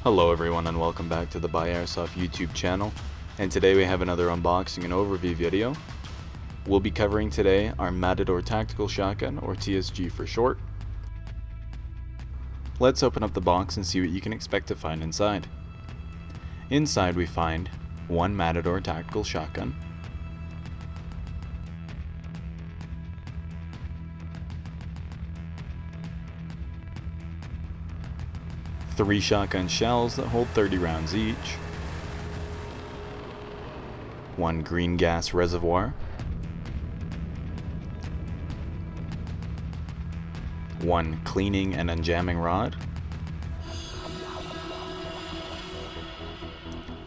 Hello everyone and welcome back to the BuyAirsoft YouTube channel, and today we have another unboxing and overview video. We'll be covering today our Matador Tactical Shotgun, or TSG for short. Let's open up the box and see what you can expect to find inside. Inside we find one Matador Tactical Shotgun, three shotgun shells that hold 30 rounds each, one green gas reservoir, one cleaning and unjamming rod,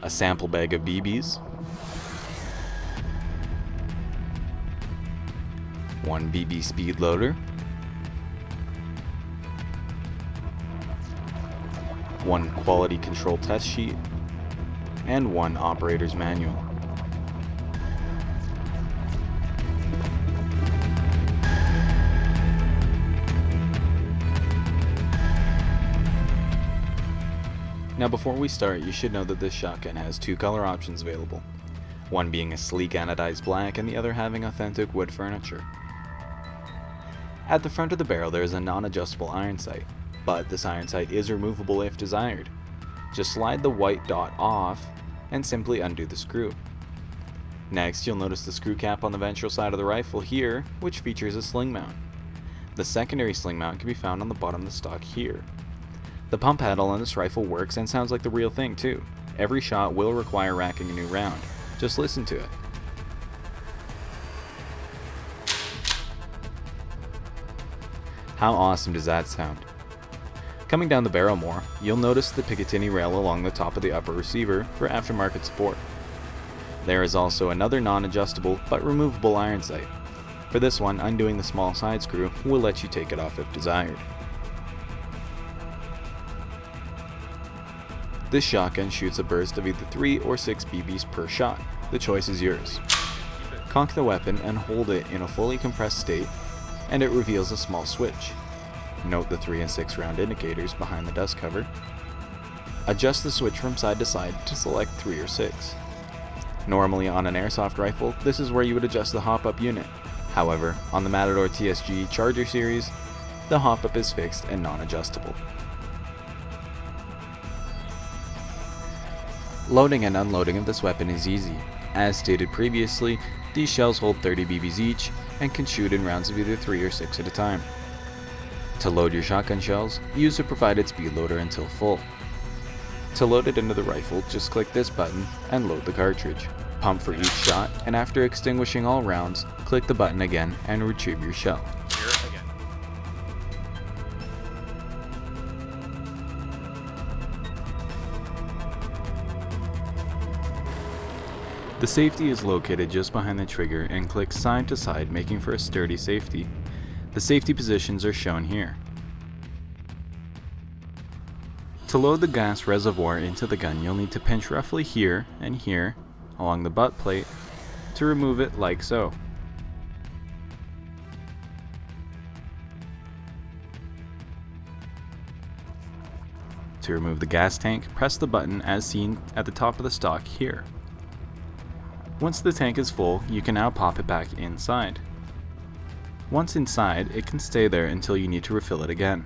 a sample bag of BBs, one BB speed loader, one quality control test sheet, and one operator's manual. Now before we start, you should know that this shotgun has two color options available, one being a sleek anodized black and the other having authentic wood furniture. At the front of the barrel there is a non-adjustable iron sight, but this iron sight is removable if desired. Just slide the white dot off and simply undo the screw. Next, you'll notice the screw cap on the ventral side of the rifle here, which features a sling mount. The secondary sling mount can be found on the bottom of the stock here. The pump handle on this rifle works and sounds like the real thing too. Every shot will require racking a new round. Just listen to it. How awesome does that sound? Coming down the barrel more, you'll notice the Picatinny rail along the top of the upper receiver for aftermarket support. There is also another non-adjustable but removable iron sight. For this one, undoing the small side screw will let you take it off if desired. This shotgun shoots a burst of either 3 or 6 BBs per shot. The choice is yours. Cock the weapon and hold it in a fully compressed state, and it reveals a small switch. Note the 3 and 6 round indicators behind the dust cover. Adjust the switch from side to side to select 3 or 6. Normally on an airsoft rifle, this is where you would adjust the hop-up unit. However, on the Matador TSG Charger Series, the hop-up is fixed and non-adjustable. Loading and unloading of this weapon is easy. As stated previously, these shells hold 30 BBs each and can shoot in rounds of either 3 or 6 at a time. To load your shotgun shells, use the provided speed loader until full. To load it into the rifle, just click this button and load the cartridge. Pump for each shot, and after extinguishing all rounds, click the button again and retrieve your shell. The safety is located just behind the trigger and clicks side to side, making for a sturdy safety. The safety positions are shown here. To load the gas reservoir into the gun, you'll need to pinch roughly here and here along the butt plate to remove it like so. To remove the gas tank, press the button as seen at the top of the stock here. Once the tank is full, you can now pop it back inside. Once inside, it can stay there until you need to refill it again.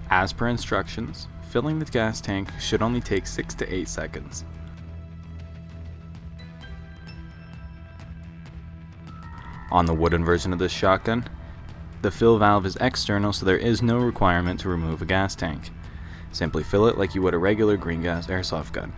As per instructions, filling the gas tank should only take 6 to 8 seconds. On the wooden version of this shotgun, the fill valve is external, so there is no requirement to remove a gas tank. Simply fill it like you would a regular green gas airsoft gun.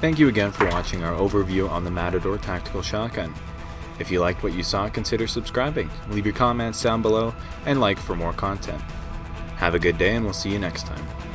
Thank you again for watching our overview on the Matador Tactical Shotgun. If you liked what you saw, consider subscribing, leave your comments down below, and like for more content. Have a good day, and we'll see you next time.